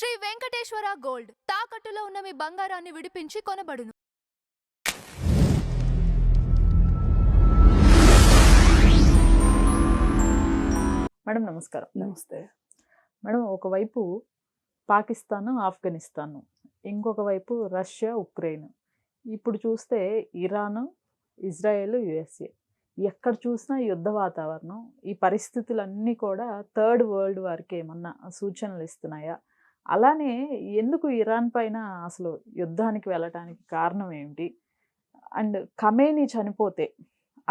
Shri Venkateswara gold తాకట్టులో ఉన్న మీ బంగారాన్ని విడిపించి కొనబడును. మేడం నమస్కారం. నమస్తే మేడం, ఒకవైపు పాకిస్తాన్, ఆఫ్ఘనిస్తాన్, ఇంకొక వైపు రష్యా, ఉక్రెయిన్, ఇప్పుడు చూస్తే ఇరాన్, ఇజ్రాయెల్, యుఎస్ఏ, ఎక్కడ చూసినా యుద్ధ వాతావరణం. ఈ పరిస్థితులన్నీ కూడా థర్డ్ వరల్డ్ వారికి ఏమన్నా సూచనలు ఇస్తున్నాయా? అలానే ఎందుకు ఇరాన్ పైన అసలు యుద్ధానికి వెళ్ళటానికి కారణం ఏమిటి? అండ్ ఖమేనీ చనిపోతే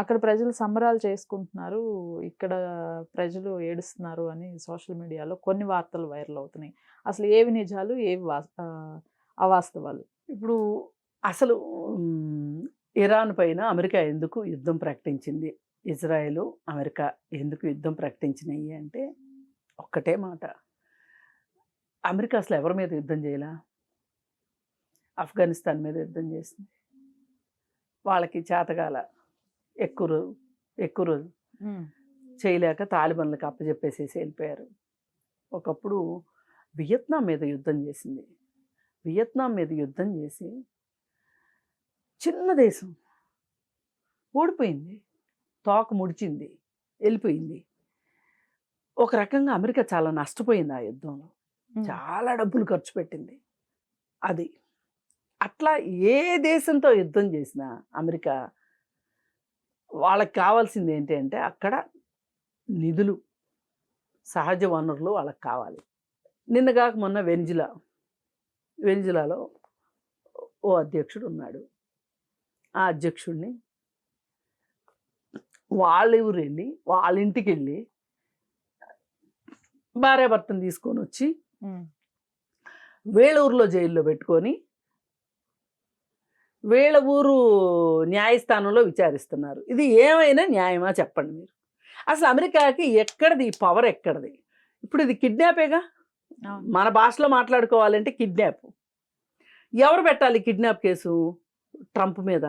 అక్కడ ప్రజలు సంబరాలు చేసుకుంటున్నారు, ఇక్కడ ప్రజలు ఏడుస్తున్నారు అని సోషల్ మీడియాలో కొన్ని వార్తలు వైరల్ అవుతున్నాయి. అసలు ఏవి నిజాలు, ఏవి అవాస్తవాలు? ఇప్పుడు అసలు ఇరాన్ పైన అమెరికా ఎందుకు యుద్ధం ప్రకటించింది, ఇజ్రాయెల్ అమెరికా ఎందుకు యుద్ధం ప్రకటించినాయి అంటే ఒక్కటే మాట. అమెరికా అసలు ఎవరి మీద యుద్ధం చేయలా? ఆఫ్ఘనిస్తాన్ మీద యుద్ధం చేసింది. వాళ్ళకి చేతగాల ఎక్కువ రోజు చేయలేక తాలిబాన్లకు అప్పచెప్పేసేసి వెళ్ళిపోయారు. ఒకప్పుడు వియత్నాం మీద యుద్ధం చేసింది. వియత్నాం మీద యుద్ధం చేసి చిన్న దేశం ఓడిపోయింది, తోక ముడిచింది, వెళ్ళిపోయింది. ఒక రకంగా అమెరికా చాలా నష్టపోయింది ఆ యుద్ధంలో, చాలా డబ్బులు ఖర్చు పెట్టింది. అది అట్లా ఏ దేశంతో యుద్ధం చేసినా అమెరికా వాళ్ళకి కావాల్సింది ఏంటి అంటే అక్కడ నిధులు, సహజ వనరులు వాళ్ళకి కావాలి. నిన్నగాక మొన్న వెనిజులాలో ఓ అధ్యక్షుడు ఉన్నాడు. ఆ అధ్యక్షుడిని వాళ్ళ ఊరు వెళ్ళి వాళ్ళ ఇంటికి వెళ్ళి భార్యాభర్తను తీసుకొని వచ్చి వీళ్ళ ఊరిలో జైల్లో పెట్టుకొని వీళ్ళ ఊరు న్యాయస్థానంలో విచారిస్తున్నారు. ఇది ఏమైనా న్యాయమా చెప్పండి మీరు? అసలు అమెరికాకి ఎక్కడిది ఈ పవర్? ఎక్కడిది? ఇప్పుడు ఇది కిడ్నాపేగా. మన భాషలో మాట్లాడుకోవాలంటే కిడ్నాప్. ఎవరు పెట్టాలి కిడ్నాప్ కేసు? ట్రంప్ మీద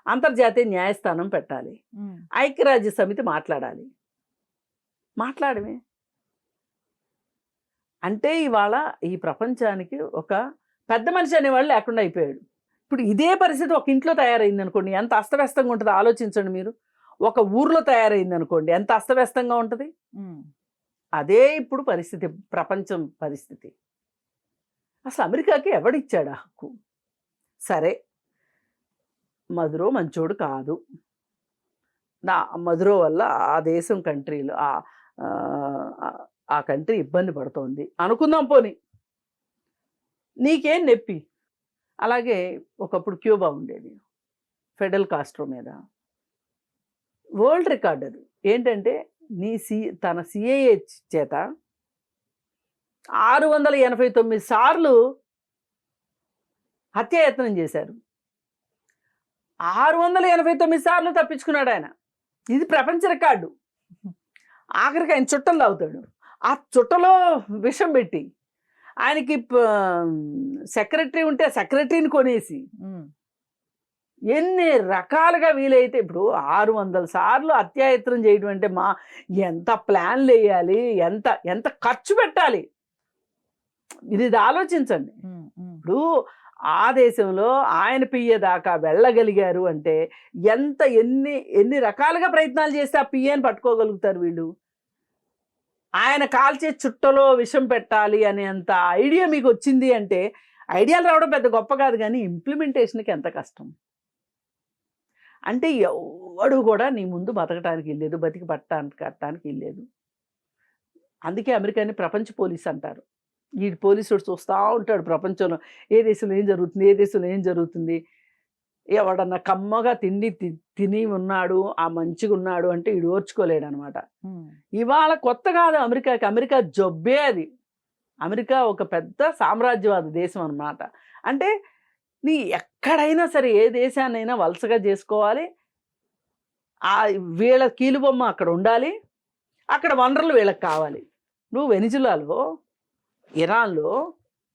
అంతర్జాతీయ న్యాయస్థానం పెట్టాలి, ఐక్యరాజ్య సమితి మాట్లాడమే. అంటే ఇవాళ ఈ ప్రపంచానికి ఒక పెద్ద మనిషి అనేవాళ్ళు లేకుండా అయిపోయాడు. ఇప్పుడు ఇదే పరిస్థితి ఒక ఇంట్లో తయారైంది అనుకోండి, ఎంత అస్తవ్యస్తంగా ఉంటుంది ఆలోచించండి మీరు. ఒక ఊర్లో తయారైంది అనుకోండి, ఎంత అస్తవ్యస్తంగా ఉంటుంది. అదే ఇప్పుడు పరిస్థితి, ప్రపంచం పరిస్థితి. అసలు అమెరికాకి ఎవడిచ్చాడు హక్కు? సరే, మదురో మంచోడు కాదు, నా మదురో వల్ల ఆ దేశం కంట్రీలో ఆ కంట్రీ ఇబ్బంది పడుతోంది అనుకుందాం. పోనీ నీకేం నొప్పి? అలాగే ఒకప్పుడు క్యూబా ఉండేది, ఫెడల్ కాస్ట్రో మీద వరల్డ్ రికార్డ్. అది ఏంటంటే తన సిఐఏ చేత 689 సార్లు హత్యాయత్నం చేశారు. 689 సార్లు తప్పించుకున్నాడు ఆయన. ఇది ప్రపంచ రికార్డు. ఆఖరికి ఆయన చుట్టలు తాగుతాడు. ఆ చుట్టలో విషం పెట్టి ఆయనకి సెక్రటరీ ఉంటే సెక్రటరీని కొనేసి ఎన్ని రకాలుగా వీలైతే ఇప్పుడు 600 సార్లు హత్యాయత్నం చేయడం అంటే ఎంత ప్లాన్లు వేయాలి, ఎంత ఖర్చు పెట్టాలి, ఇది ఆలోచించండి. ఇప్పుడు ఆ దేశంలో ఆయన పియ్యేదాకా వెళ్ళగలిగారు అంటే ఎన్ని రకాలుగా ప్రయత్నాలు చేస్తే ఆ పియ్యని పట్టుకోగలుగుతారు వీళ్ళు. ఆయన కాల్చే చుట్టలో విషం పెట్టాలి అనేంత ఐడియా మీకు వచ్చింది అంటే, ఐడియాలు రావడం పెద్ద గొప్ప కాదు, కానీ ఇంప్లిమెంటేషన్కి ఎంత కష్టం. అంటే ఎవడు కూడా నీ ముందు బతకటానికి వెళ్ళలేదు, బతికి కట్టడానికి వెళ్ళలేదు. అందుకే అమెరికాని ప్రపంచ పోలీస్ అంటారు. ఈ పోలీసుడు చూస్తూ ఉంటాడు ప్రపంచంలో ఏ దేశంలో ఏం జరుగుతుంది. ఎవడన్నా కమ్మగా తిని ఉన్నాడు, ఆ మంచిగా ఉన్నాడు అంటే ఈడు ఓర్చుకోలేడు అనమాట. ఇవాళ కొత్త కాదు అమెరికాకి, అమెరికా జబ్బే అది. అమెరికా ఒక పెద్ద సామ్రాజ్యవాద దేశం అన్నమాట. అంటే నీ ఎక్కడైనా సరే ఏ దేశాన్నైనా వలసగా చేసుకోవాలి, వీళ్ళ కీలుబొమ్మ అక్కడ ఉండాలి, అక్కడ వనరులు వీళ్ళకి కావాలి. నువ్వు వెనిజులాలో, ఇరాన్లో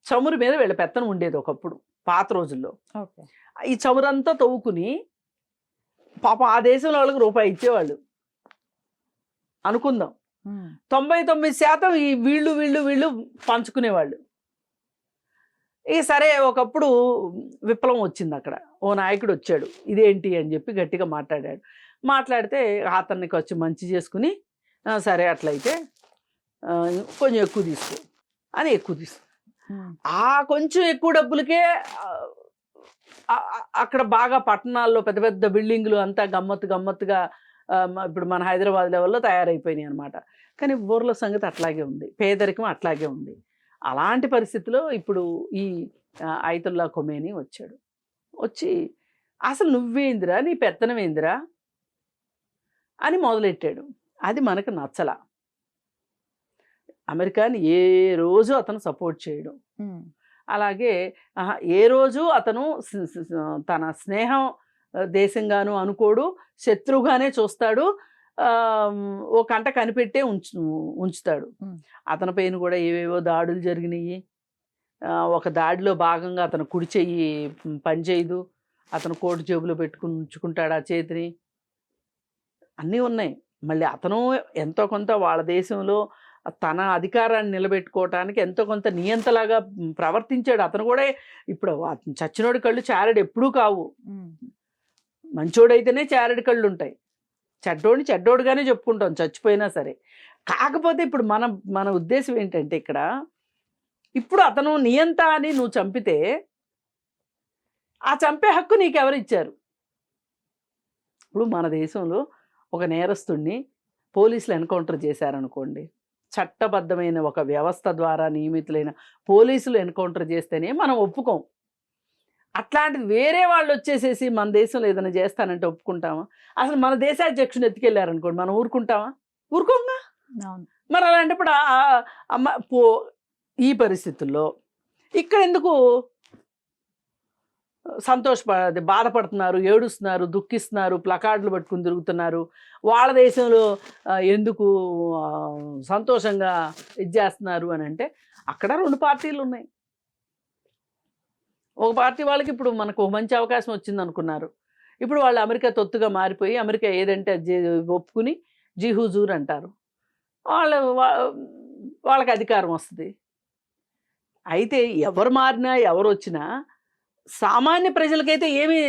చమురు మీద వీళ్ళ పెత్తనం ఉండేది ఒకప్పుడు పాత రోజుల్లో. ఈ చమురంతా తవ్వుకుని పాపం ఆ దేశంలో వాళ్ళకి రూపాయి ఇచ్చేవాళ్ళు అనుకుందాం. 99% ఈ వీళ్ళు వీళ్ళు వీళ్ళు పంచుకునేవాళ్ళు. ఇక సరే ఒకప్పుడు విప్లవం వచ్చింది అక్కడ. ఓ నాయకుడు వచ్చాడు. ఇదేంటి అని చెప్పి గట్టిగా మాట్లాడాడు. మాట్లాడితే అతనికి వచ్చి మంచి చేసుకుని సరే అట్లయితే కొంచెం ఎక్కువ తీసుకో అని ఎక్కువ తీసుకో. ఆ కొంచెం ఎక్కువ డబ్బులకే అక్కడ బాగా పట్టణాల్లో పెద్ద పెద్ద బిల్డింగ్లు అంతా గమ్మత్తుగా ఇప్పుడు మన హైదరాబాద్ లెవెల్లో తయారైపోయినాయి అనమాట. కానీ ఊర్ల సంగతి అట్లాగే ఉంది, పేదరికం అట్లాగే ఉంది. అలాంటి పరిస్థితిలో ఇప్పుడు ఈ అయతుల్లా ఖొమేనీ వచ్చాడు. వచ్చి అసలు నువ్వేందిరా, నీ పెత్తనం ఏందిరా అని మొదలెట్టాడు. అది మనకు నచ్చల. అమెరికాని ఏ రోజు అతను సపోర్ట్ చేయడం, అలాగే ఏ రోజు అతను తన స్నేహం దేశంగాను అనుకోడు, శత్రువుగానే చూస్తాడు, ఓ కంట కనిపెట్టే ఉంచుతాడు. అతని పైన కూడా ఏవేవో దాడులు జరిగినాయి. ఒక దాడిలో భాగంగా అతను కుడి చెయ్యి పనిచేయదు, అతను కోటు జేబులో పెట్టుకుని ఉంచుకుంటాడు ఆ చేతిని. అన్నీ ఉన్నాయి. మళ్ళీ అతను ఎంతో కొంత వాళ్ళ దేశంలో తన అధికారాన్ని నిలబెట్టుకోవటానికి ఎంతో కొంత నియంతలాగా ప్రవర్తించాడు. అతను కూడా ఇప్పుడు చచ్చినోడి కళ్ళు చారడు ఎప్పుడూ కావు. మంచోడైతేనే చారడి కళ్ళు ఉంటాయి. చెడ్డోడిని చెడ్డోడుగానే చెప్పుకుంటాం చచ్చిపోయినా సరే. కాకపోతే ఇప్పుడు మన ఉద్దేశం ఏంటంటే ఇక్కడ ఇప్పుడు అతను నియంత అని నువ్వు చంపితే ఆ చంపే హక్కు నీకెవరు ఇచ్చారు? ఇప్పుడు మన దేశంలో ఒక నేరస్తుడిని పోలీసులు ఎన్కౌంటర్ చేశారనుకోండి, చట్టబద్ధమైన ఒక వ్యవస్థ ద్వారా నియమితులైన పోలీసులు ఎన్కౌంటర్ చేస్తేనే మనం ఒప్పుకోం. అట్లాంటిది వేరే వాళ్ళు వచ్చేసేసి మన దేశంలో ఏదైనా చేస్తానంటే ఒప్పుకుంటామా? అసలు మన దేశాధ్యక్షుని ఎత్తుకెళ్ళారనుకోండి, మనం ఊరుకుంటామా? ఊరుకోంగా. మరి అలాంటప్పుడు ఈ పరిస్థితుల్లో ఇక్కడ ఎందుకు బాధపడుతున్నారు, ఏడుస్తున్నారు, దుఃఖిస్తున్నారు, ప్లకార్డులు పట్టుకుని తిరుగుతున్నారు? వాళ్ళ దేశంలో ఎందుకు సంతోషంగా చేస్తున్నారు అని అంటే అక్కడ 2 పార్టీలు ఉన్నాయి. ఒక పార్టీ వాళ్ళకి ఇప్పుడు మనకు మంచి అవకాశం వచ్చింది అనుకున్నారు. ఇప్పుడు వాళ్ళు అమెరికా తొత్తుగా మారిపోయి అమెరికా ఏదంటే అది ఒప్పుకుని జీ హుజూర్ అంటారు. వాళ్ళకి అధికారం వస్తుంది. అయితే ఎవరు మారినా ఎవరు వచ్చినా సామాన్య ప్రజలకైతే ఏమీ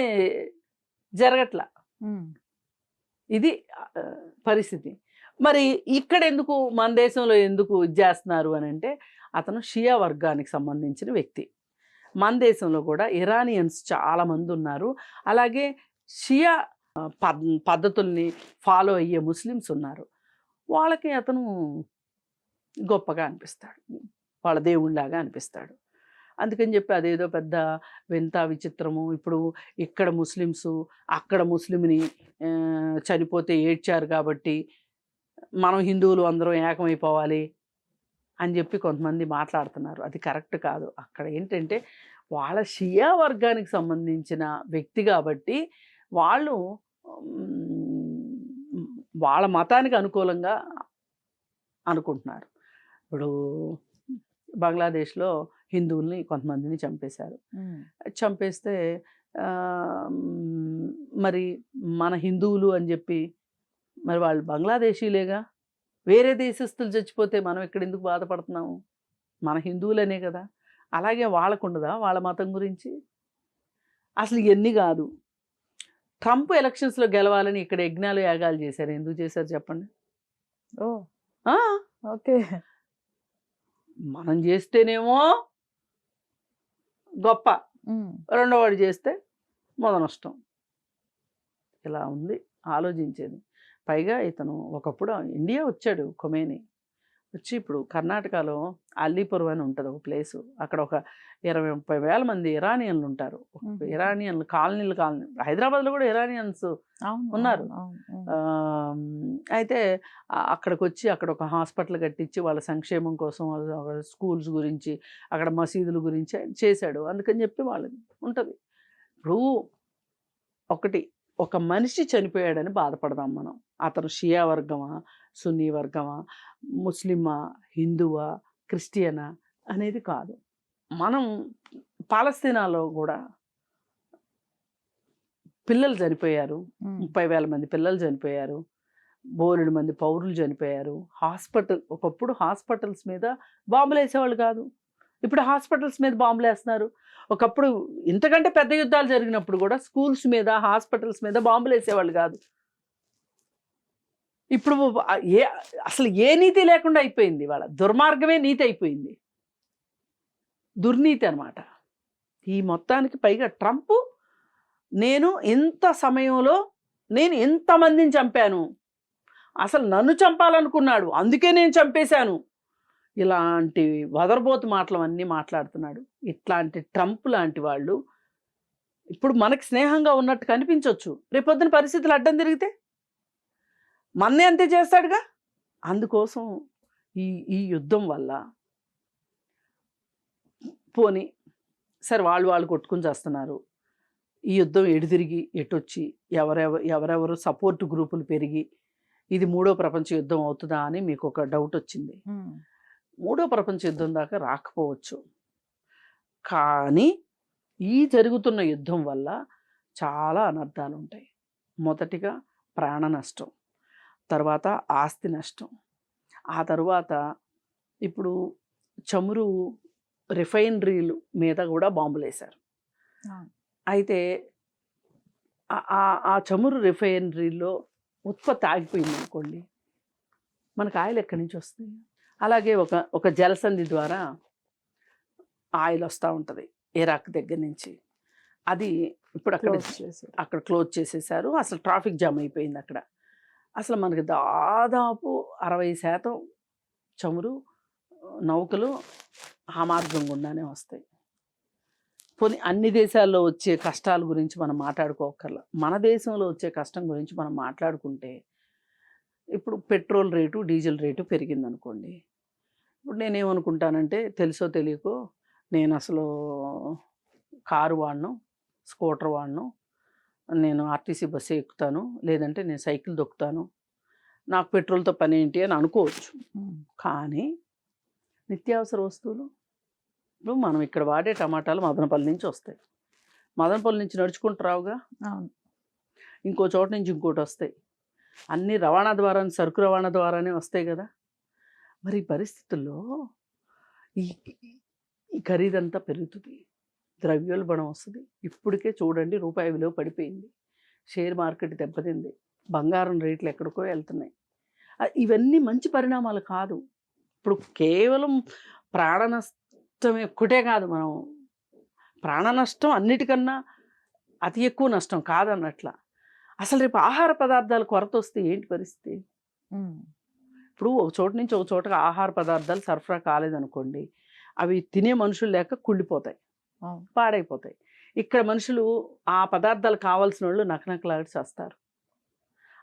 జరగట్లా. ఇది పరిస్థితి. మరి ఇక్కడ ఎందుకు మన దేశంలో ఎందుకు చేస్తున్నారు అని అంటే అతను షియా వర్గానికి సంబంధించిన వ్యక్తి. మన దేశంలో కూడా ఇరానియన్స్ చాలామంది ఉన్నారు. అలాగే షియా పద్ధతుల్ని ఫాలో అయ్యే ముస్లిమ్స్ ఉన్నారు. వాళ్ళకి అతను గొప్పగా అనిపిస్తాడు, వాళ్ళ దేవుళ్ళలాగా అనిపిస్తాడు. అందుకని చెప్పి అదేదో పెద్ద వింత విచిత్రము. ఇప్పుడు ఇక్కడ ముస్లిమ్స్ అక్కడ ముస్లింని చనిపోతే ఏడ్చారు కాబట్టి మనం హిందువులు అందరం ఏకమైపోవాలి అని చెప్పి కొంతమంది మాట్లాడుతున్నారు. అది కరెక్ట్ కాదు. అక్కడ ఏంటంటే వాళ్ళ షియా వర్గానికి సంబంధించిన వ్యక్తి కాబట్టి వాళ్ళు వాళ్ళ మతానికి అనుకూలంగా అనుకుంటున్నారు. ఇప్పుడు బంగ్లాదేశ్లో హిందువుల్ని కొంతమందిని చంపేశారు. చంపేస్తే మరి మన హిందువులు అని చెప్పి మరి వాళ్ళు బంగ్లాదేశీలేగా, వేరే దేశస్తులు చచ్చిపోతే మనం ఇక్కడ ఎందుకు బాధపడుతున్నాము? మన హిందువులనే కదా. అలాగే వాళ్ళకు ఉండదా వాళ్ళ మతం గురించి? అసలు ఇవన్నీ కాదు. ట్రంప్ ఎలక్షన్స్లో గెలవాలని ఇక్కడ యజ్ఞాలు యాగాలు చేశారు. ఎందుకు చేశారు చెప్పండి? ఓకే, మనం చేస్తేనేమో గొప్ప, రెండో వాడు చేస్తే మొద నష్టం. ఇలా ఉంది ఆలోచించేది. పైగా ఇతను ఒకప్పుడు ఇండియా వచ్చాడు ఖొమేనీ. వచ్చి ఇప్పుడు కర్ణాటకలో అల్లీపురం అని ఉంటుంది ఒక ప్లేసు. అక్కడ ఒక 20-30 వేల మంది ఇరానియన్లు ఉంటారు. ఇరానియన్లు కాలనీ. హైదరాబాద్లో కూడా ఇరానియన్స్ ఉన్నారు. అయితే అక్కడికి వచ్చి అక్కడ ఒక హాస్పిటల్ కట్టించి వాళ్ళ సంక్షేమం కోసం స్కూల్స్ గురించి అక్కడ మసీదుల గురించి చేశాడు. అందుకని చెప్పి వాళ్ళది ఉంటుంది. ఇప్పుడు ఒక మనిషి చనిపోయాడని బాధపడదాం మనం. అతను షియా వర్గమా, సున్నీ వర్గమా, ముస్లిమా, హిందువా, క్రిస్టియనా అనేది కాదు. మనం పాలస్తీనాలో కూడా పిల్లలు చనిపోయారు. 30 వేల మంది పిల్లలు చనిపోయారు. బోలెడు మంది పౌరులు చనిపోయారు. ఒకప్పుడు హాస్పిటల్స్ మీద బాంబులు వేసేవాళ్ళు కాదు, ఇప్పుడు హాస్పిటల్స్ మీద బాంబులు వేస్తున్నారు. ఒకప్పుడు ఇంతకంటే పెద్ద యుద్ధాలు జరిగినప్పుడు కూడా స్కూల్స్ మీద, హాస్పిటల్స్ మీద బాంబులు వేసేవాళ్ళు కాదు. ఇప్పుడు అసలు ఏ నీతి లేకుండా అయిపోయింది. వాళ్ళ దుర్మార్గమే నీతి అయిపోయింది, దుర్నీతి అనమాట. ఈ మొత్తానికి పైగా ట్రంప్, నేను ఇంత సమయంలో నేను ఎంతమందిని చంపాను, అసలు నన్ను చంపాలనుకున్నాడు అందుకే నేను చంపేశాను, ఇలాంటి వదరబోతు మాటలు అన్నీ మాట్లాడుతున్నాడు. ఇట్లాంటి ట్రంప్ లాంటి వాళ్ళు ఇప్పుడు మనకి స్నేహంగా ఉన్నట్టు కనిపించవచ్చు, రేపొద్దున పరిస్థితులు అడ్డం తిరిగితే మన్నే అంతే చేస్తాడుగా. అందుకోసం ఈ యుద్ధం వల్ల పోని సరే వాళ్ళు కొట్టుకుని చేస్తున్నారు. ఈ యుద్ధం ఎడితిరిగి ఎటొచ్చి ఎవరెవరు సపోర్ట్ గ్రూపులు పెరిగి ఇది 3వ ప్రపంచ యుద్ధం అవుతుందా అని మీకు ఒక డౌట్ వచ్చింది. 3వ ప్రపంచ యుద్ధం దాకా రాకపోవచ్చు, కానీ ఈ జరుగుతున్న యుద్ధం వల్ల చాలా అనర్థాలు ఉంటాయి. మొదటిగా ప్రాణ నష్టం, తర్వాత ఆస్తి నష్టం, ఆ తర్వాత ఇప్పుడు చమురు రిఫైనరీలు మీద కూడా బాంబులు వేశారు. అయితే ఆ చమురు రిఫైనరీలో ఉత్పత్తి ఆగిపోయింది అనుకోండి, మనకు ఆయిల్ ఎక్కడి నుంచి వస్తుంది? అలాగే ఒక జలసంధి ద్వారా ఆయిల్ వస్తూ ఉంటుంది ఇరాక్ దగ్గర నుంచి, అది ఇప్పుడు అక్కడ క్లోజ్ చేసేసారు. అసలు ట్రాఫిక్ జామ్ అయిపోయింది అక్కడ. అసలు మనకి దాదాపు 60% చమురు నౌకలు ఆ మార్గం గుండానే వస్తాయి. పోనీ అన్ని దేశాల్లో వచ్చే కష్టాల గురించి మనం మాట్లాడుకోకర్లా, మన దేశంలో వచ్చే కష్టం గురించి మనం మాట్లాడుకుంటే, ఇప్పుడు పెట్రోల్ రేటు, డీజిల్ రేటు పెరిగింది అనుకోండి. ఇప్పుడు నేనేమనుకుంటానంటే, తెలుసో తెలియకో నేను అసలు కారు వాడను, స్కూటర్ వాడను, నేను ఆర్టీసీ బస్సు ఎక్కుతాను, లేదంటే నేను సైకిల్ దొక్కుతాను, నాకు పెట్రోల్తో పని ఏంటి అని అనుకోవచ్చు. కానీ నిత్యావసర వస్తువులు, ఇప్పుడు మనం ఇక్కడ వాడే టమాటాలు మదనపల్లి నుంచి వస్తాయి, మదనపల్లి నుంచి నడుచుకుంటూ రావుగా, ఇంకో చోట నుంచి ఇంకోటి వస్తాయి, అన్నీ రవాణా ద్వారా, సరుకు రవాణా ద్వారానే వస్తాయి కదా. మరి ఈ పరిస్థితుల్లో ఈ ఖరీదంతా పెరుగుతుంది, ద్రవ్యోల్బణం వస్తుంది. ఇప్పటికే చూడండి రూపాయి విలువ పడిపోయింది, షేర్ మార్కెట్ దెబ్బతింది, బంగారం రేట్లు ఎక్కడికో వెళ్తున్నాయి. ఇవన్నీ మంచి పరిణామాలు కాదు. ఇప్పుడు కేవలం ప్రాణ నష్టం ఒక్కటే కాదు, మనం ప్రాణ నష్టం అన్నిటికన్నా అతి ఎక్కువ నష్టం కాదన్నట్ల. అసలు రేపు ఆహార పదార్థాల కొరత వస్తే ఏంటి పరిస్థితి? ఇప్పుడు ఒక చోట నుంచి ఒక చోటకి ఆహార పదార్థాలు సరఫరా కాలేదనుకోండి, అవి తినే మనుషులు లేక కుళ్ళిపోతాయి, పాడైపోతాయి. ఇక్కడ మనుషులు ఆ పదార్థాలు కావాల్సిన వాళ్ళు నకనకలాడి చేస్తారు.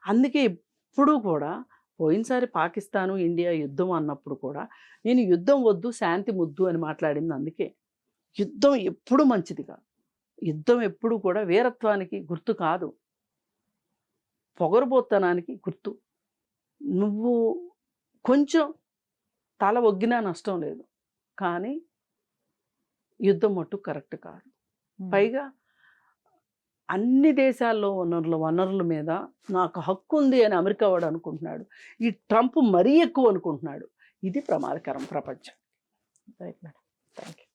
అందుకే ఎప్పుడూ కూడా, పోయినసారి పాకిస్తాను ఇండియా యుద్ధం అన్నప్పుడు కూడా నేను యుద్ధం వద్దు శాంతి ముద్దు అని మాట్లాడింది. అందుకే యుద్ధం ఎప్పుడు మంచిది కాదు, యుద్ధం ఎప్పుడు కూడా వీరత్వానికి గుర్తు కాదు, పొగరుబోత్తనానికి గుర్తు. నువ్వు కొంచెం తల ఒగ్గినా నష్టం లేదు, కానీ యుద్ధం మట్టు కరెక్ట్ కాదు. పైగా అన్ని దేశాల్లో వనరుల మీద నాకు హక్కు ఉంది అని అమెరికా వాడు అనుకుంటున్నాడు, ఈ ట్రంప్ మరీ ఎక్కువ అనుకుంటున్నాడు. ఇది ప్రమాదకరం ప్రపంచం. Right madam, thank you.